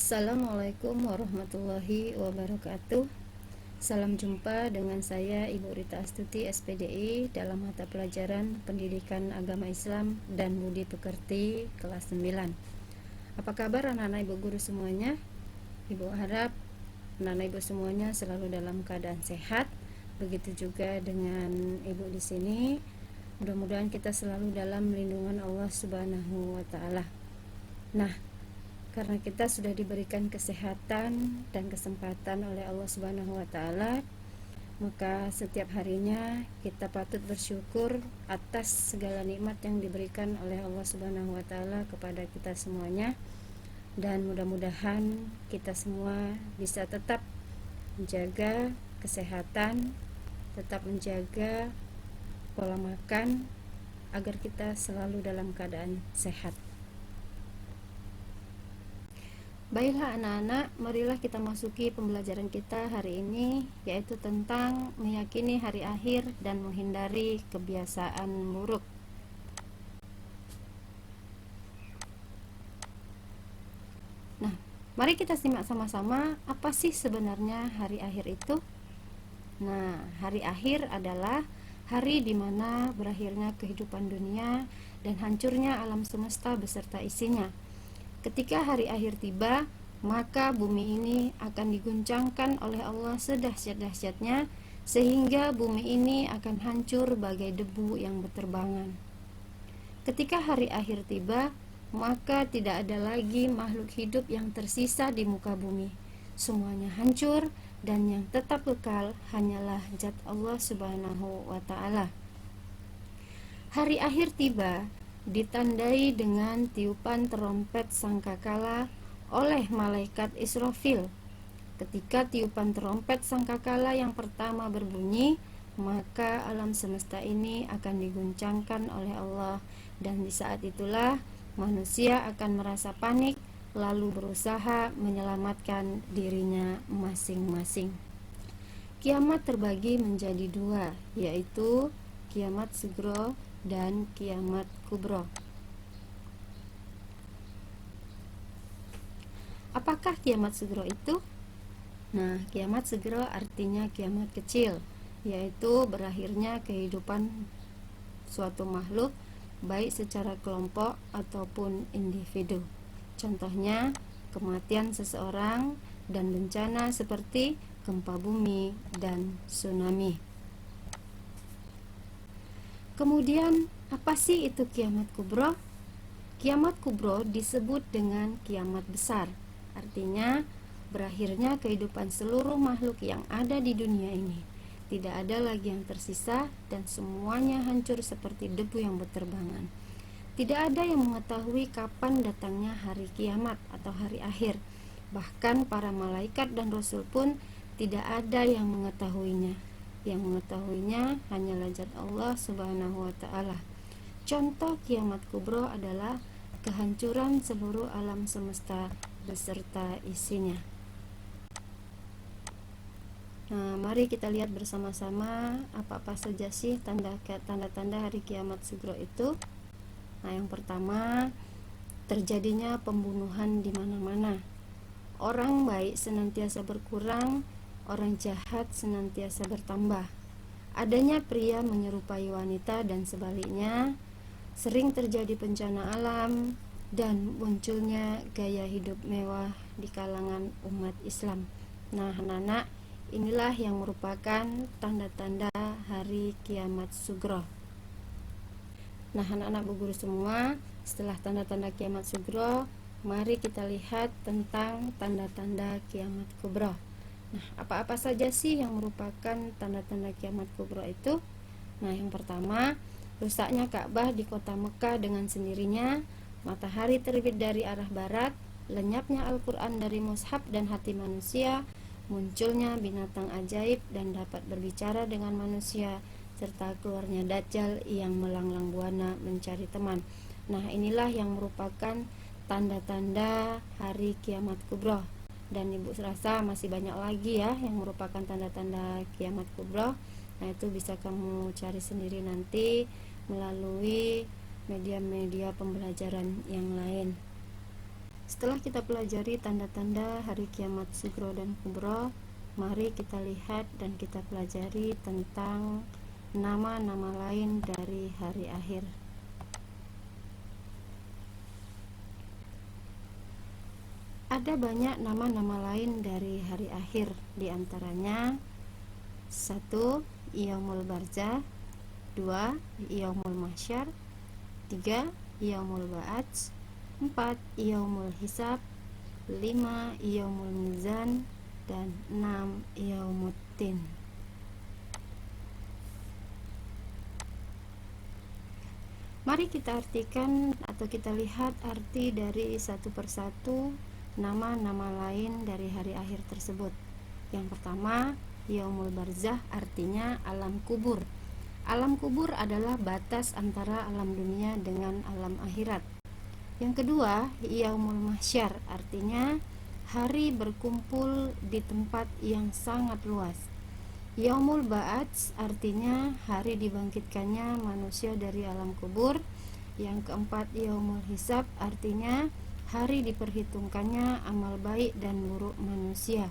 Assalamualaikum warahmatullahi wabarakatuh. Salam jumpa dengan saya Ibu Rita Astuti SPDI dalam mata pelajaran Pendidikan Agama Islam dan Budi Pekerti kelas 9. Apa kabar anak-anak Ibu guru semuanya? Ibu harap anak-anak Ibu semuanya selalu dalam keadaan sehat. Begitu juga dengan Ibu di sini. Mudah-mudahan kita selalu dalam lindungan Allah Subhanahu wa taala. Nah, karena kita sudah diberikan kesehatan dan kesempatan oleh Allah Subhanahu wa taala, maka setiap harinya kita patut bersyukur atas segala nikmat yang diberikan oleh Allah Subhanahu wa taala kepada kita semuanya. Dan mudah-mudahan kita semua bisa tetap menjaga kesehatan, tetap menjaga pola makan agar kita selalu dalam keadaan sehat. Baiklah anak-anak, marilah kita masuki pembelajaran kita hari ini, yaitu tentang meyakini hari akhir dan menghindari kebiasaan buruk. Nah, mari kita simak sama-sama apa sih sebenarnya hari akhir itu. Nah, hari akhir adalah hari di mana berakhirnya kehidupan dunia dan hancurnya alam semesta beserta isinya. Ketika hari akhir tiba, maka bumi ini akan diguncangkan oleh Allah sedahsyat-dahsyatnya, sehingga bumi ini akan hancur bagai debu yang berterbangan. Ketika hari akhir tiba, maka tidak ada lagi makhluk hidup yang tersisa di muka bumi. Semuanya hancur, dan yang tetap kekal hanyalah zat Allah Subhanahu wa ta'ala. Hari akhir tiba ditandai dengan tiupan terompet sangkakala oleh malaikat Israfil. Ketika tiupan terompet sangkakala yang pertama berbunyi, maka alam semesta ini akan diguncangkan oleh Allah, dan di saat itulah manusia akan merasa panik lalu berusaha menyelamatkan dirinya masing-masing. Kiamat terbagi menjadi dua, yaitu kiamat sugro dan kiamat kubro. Apakah kiamat sugro itu? Nah, kiamat sugro artinya kiamat kecil, yaitu berakhirnya kehidupan suatu makhluk baik secara kelompok ataupun individu. Contohnya, kematian seseorang dan bencana seperti gempa bumi dan tsunami. Kemudian, apa sih itu kiamat kubro? Kiamat kubro disebut dengan kiamat besar. Artinya, berakhirnya kehidupan seluruh makhluk yang ada di dunia ini. Tidak ada lagi yang tersisa dan semuanya hancur seperti debu yang berterbangan. Tidak ada yang mengetahui kapan datangnya hari kiamat atau hari akhir. Bahkan para malaikat dan rasul pun tidak ada yang mengetahuinya. Yang mengetahuinya hanyalah zat Allah Subhanahu wa ta'ala. Contoh kiamat kubro adalah kehancuran seluruh alam semesta beserta isinya. Nah, mari kita lihat bersama-sama apa-apa saja sih tanda-tanda hari kiamat sugro itu. Nah, yang pertama, terjadinya pembunuhan di mana-mana. Orang baik senantiasa berkurang, orang jahat senantiasa bertambah. Adanya pria menyerupai wanita dan sebaliknya. Sering terjadi bencana alam dan munculnya gaya hidup mewah di kalangan umat Islam. Nah, anak-anak, inilah yang merupakan tanda-tanda hari kiamat sugro. Nah, anak-anak bu guru semua, setelah tanda-tanda kiamat sugro, mari kita lihat tentang tanda-tanda kiamat kubro. Nah, apa-apa saja sih yang merupakan tanda-tanda kiamat kubro itu? Nah, yang pertama, rusaknya Ka'bah di kota Mekah dengan sendirinya, matahari terbit dari arah barat, lenyapnya Al-Quran dari mushaf dan hati manusia, munculnya binatang ajaib dan dapat berbicara dengan manusia, serta keluarnya Dajjal yang melanglang buana mencari teman. Nah, inilah yang merupakan tanda-tanda hari kiamat kubro. Dan ibu rasa masih banyak lagi ya yang merupakan tanda-tanda kiamat kubro. Nah, itu bisa kamu cari sendiri nanti melalui media-media pembelajaran yang lain. Setelah kita pelajari tanda-tanda hari kiamat sugro dan kubro, mari kita lihat dan kita pelajari tentang nama-nama lain dari hari akhir. Ada banyak nama-nama lain dari hari akhir, diantaranya 1. Yaumul Barzah, 2. Yaumul Mahsyar, 3. Yaumul Ba'ats, 4. Yaumul Hisab, 5. Yaumul Mizan, dan 6. Yaumuddin. Mari kita artikan atau kita lihat arti dari satu persatu nama-nama lain dari hari akhir tersebut. Yang pertama, Yaumul Barzah artinya alam kubur. Alam kubur adalah batas antara alam dunia dengan alam akhirat. Yang kedua, Yaumul Mahsyar artinya hari berkumpul di tempat yang sangat luas. Yaumul Ba'ats artinya hari dibangkitkannya manusia dari alam kubur. Yang keempat, Yaumul Hisab artinya hari diperhitungkannya amal baik dan buruk manusia.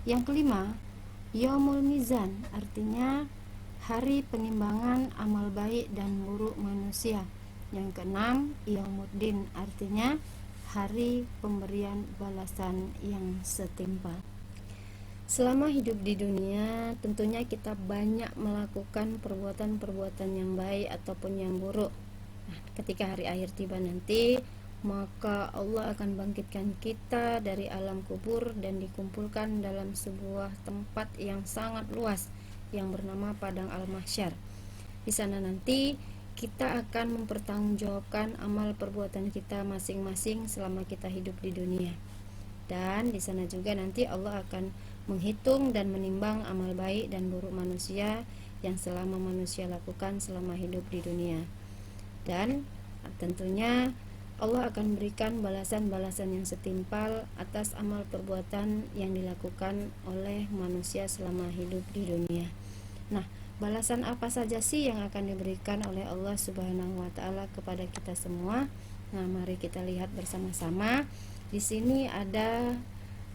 Yang kelima, Yaumul Mizan artinya hari penimbangan amal baik dan buruk manusia. Yang keenam, Yaumuddin artinya hari pemberian balasan yang setimpal. Selama hidup di dunia, tentunya kita banyak melakukan perbuatan-perbuatan yang baik ataupun yang buruk. Nah, ketika hari akhir tiba nanti, maka Allah akan bangkitkan kita dari alam kubur dan dikumpulkan dalam sebuah tempat yang sangat luas yang bernama Padang Al-Mahsyar. Di sana nanti kita akan mempertanggungjawabkan amal perbuatan kita masing-masing selama kita hidup di dunia. Dan di sana juga nanti Allah akan menghitung dan menimbang amal baik dan buruk manusia yang selama manusia lakukan selama hidup di dunia. Dan tentunya Allah akan berikan balasan-balasan yang setimpal atas amal perbuatan yang dilakukan oleh manusia selama hidup di dunia. Nah, balasan apa saja sih yang akan diberikan oleh Allah Subhanahu wa taala kepada kita semua? Nah, mari kita lihat bersama-sama. Di sini ada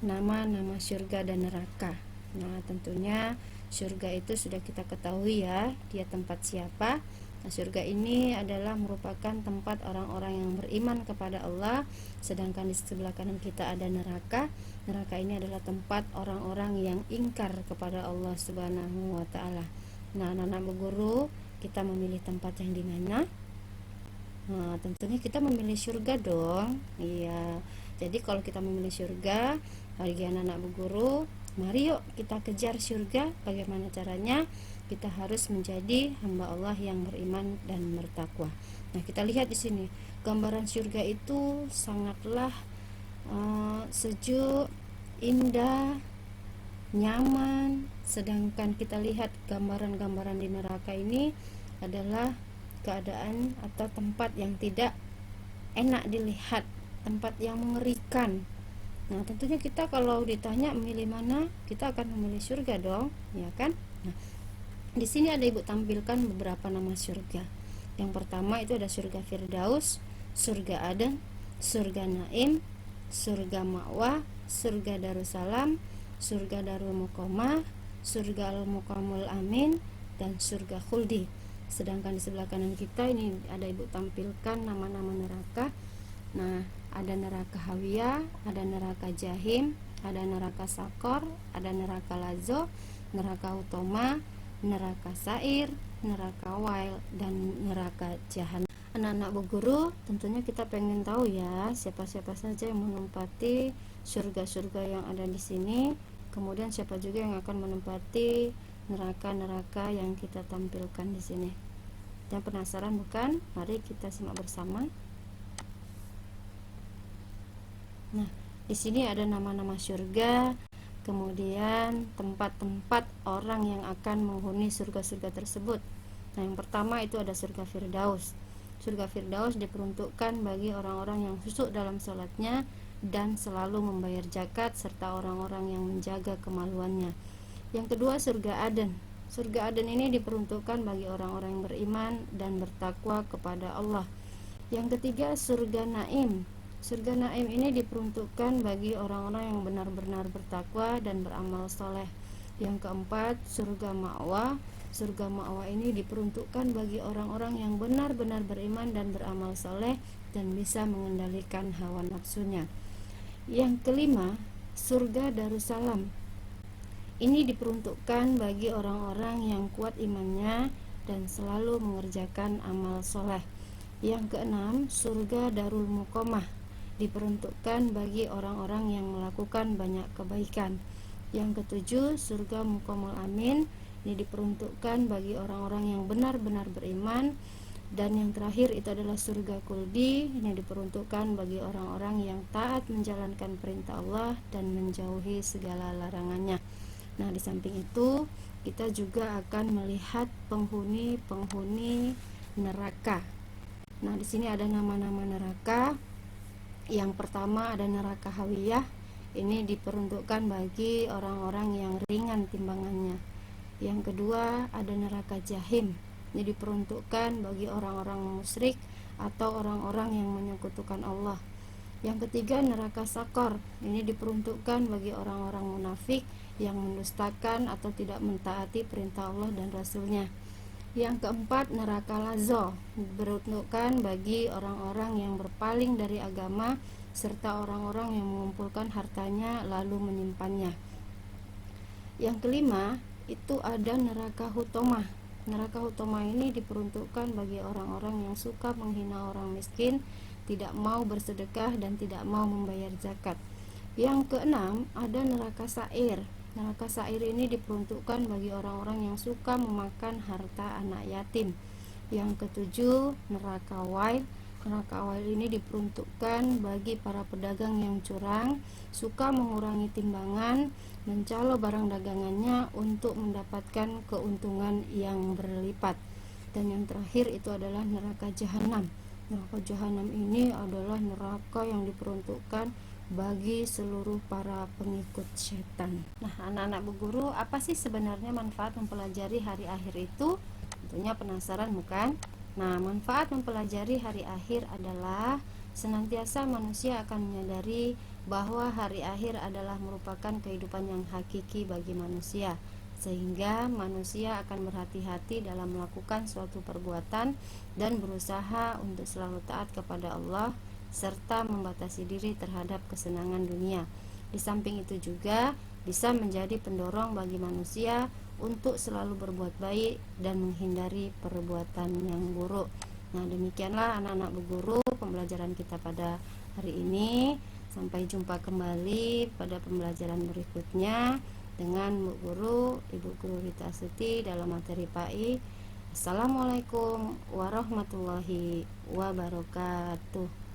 nama-nama surga dan neraka. Nah, tentunya surga itu sudah kita ketahui ya, dia tempat siapa? Nah, surga ini adalah merupakan tempat orang-orang yang beriman kepada Allah, sedangkan di sebelah kanan kita ada neraka. Neraka ini adalah tempat orang-orang yang ingkar kepada Allah Subhanahu wa taala. Nah, anak-anak guru, kita memilih tempat yang di mana? Nah, tentunya kita memilih surga dong. Iya. Jadi kalau kita memilih surga, bagi anak-anak guru, mari yuk kita kejar surga. Bagaimana caranya? Kita harus menjadi hamba Allah yang beriman dan bertakwa. Nah, kita lihat di sini gambaran surga itu sangatlah sejuk, indah, nyaman. Sedangkan kita lihat gambaran-gambaran di neraka ini adalah keadaan atau tempat yang tidak enak dilihat, tempat yang mengerikan. Nah, tentunya kita kalau ditanya memilih mana, kita akan memilih surga dong, ya kan? Nah, di sini ada Ibu tampilkan beberapa nama surga. Yang pertama itu ada surga Firdaus, surga Aden, surga Naim, surga Ma'wa, surga Darussalam, surga Darul Muqamah, surga Al-Muqamul Amin, dan surga Khuldi. Sedangkan di sebelah kanan kita ini ada Ibu tampilkan nama-nama neraka. Nah, ada neraka Hawiyah, ada neraka Jahim, ada neraka Sakor, ada neraka Lazo, neraka Utoma, neraka Sair, neraka Wail, dan neraka Jahanam. Anak-anak Bu Guru, tentunya kita pengen tahu ya siapa-siapa saja yang menempati surga-surga yang ada di sini. Kemudian siapa juga yang akan menempati neraka-neraka yang kita tampilkan di sini. Dan penasaran bukan? Mari kita simak bersama. Nah, di sini ada nama-nama surga, kemudian tempat-tempat orang yang akan menghuni surga-surga tersebut. Nah, yang pertama itu ada surga Firdaus. Surga Firdaus diperuntukkan bagi orang-orang yang khusyuk dalam sholatnya dan selalu membayar zakat serta orang-orang yang menjaga kemaluannya. Yang kedua surga Aden. Surga Aden ini diperuntukkan bagi orang-orang yang beriman dan bertakwa kepada Allah. Yang ketiga surga Naim. Surga Naim ini diperuntukkan bagi orang-orang yang benar-benar bertakwa dan beramal soleh. Yang keempat, surga Ma'wa. Surga Ma'wa ini diperuntukkan bagi orang-orang yang benar-benar beriman dan beramal soleh dan bisa mengendalikan hawa nafsunya. Yang kelima, surga Darussalam. Ini diperuntukkan bagi orang-orang yang kuat imannya dan selalu mengerjakan amal soleh. Yang keenam, surga Darul Muqamah diperuntukkan bagi orang-orang yang melakukan banyak kebaikan. Yang ketujuh, surga Muqamul Amin. Ini diperuntukkan bagi orang-orang yang benar-benar beriman. Dan yang terakhir itu adalah surga Kuldi. Ini diperuntukkan bagi orang-orang yang taat menjalankan perintah Allah dan menjauhi segala larangannya. Nah, di samping itu kita juga akan melihat penghuni-penghuni neraka. Nah, di sini ada nama-nama neraka. Yang pertama ada neraka Hawiyah. Ini diperuntukkan bagi orang-orang yang ringan timbangannya. Yang kedua ada neraka Jahim. Ini diperuntukkan bagi orang-orang musyrik atau orang-orang yang menyekutukan Allah. Yang ketiga neraka Sakor. Ini diperuntukkan bagi orang-orang munafik yang mendustakan atau tidak mentaati perintah Allah dan Rasulnya. Yang keempat neraka Lazo, diperuntukkan bagi orang-orang yang berpaling dari agama serta orang-orang yang mengumpulkan hartanya lalu menyimpannya. Yang kelima itu ada neraka Hutomah. Neraka Hutomah ini diperuntukkan bagi orang-orang yang suka menghina orang miskin, tidak mau bersedekah dan tidak mau membayar zakat. Yang keenam ada neraka Sa'ir. Neraka Sa'ir ini diperuntukkan bagi orang-orang yang suka memakan harta anak yatim. Yang ketujuh neraka Wail. Neraka Wail ini diperuntukkan bagi para pedagang yang curang, suka mengurangi timbangan, mencalo barang dagangannya untuk mendapatkan keuntungan yang berlipat. Dan yang terakhir itu adalah neraka Jahanam. Neraka Jahanam ini adalah neraka yang diperuntukkan bagi seluruh para pengikut setan. Nah, anak-anak Bu Guru, apa sih sebenarnya manfaat mempelajari hari akhir itu? Tentunya penasaran bukan? Nah, manfaat mempelajari hari akhir adalah senantiasa manusia akan menyadari bahwa hari akhir adalah merupakan kehidupan yang hakiki bagi manusia, sehingga manusia akan berhati-hati dalam melakukan suatu perbuatan dan berusaha untuk selalu taat kepada Allah serta membatasi diri terhadap kesenangan dunia. Di samping itu juga bisa menjadi pendorong bagi manusia untuk selalu berbuat baik dan menghindari perbuatan yang buruk. Nah, demikianlah anak-anak Bu Guru pembelajaran kita pada hari ini. Sampai jumpa kembali pada pembelajaran berikutnya dengan Bu Guru, Ibu Guru Rita Astuti dalam materi PAI. Assalamualaikum warahmatullahi wabarakatuh.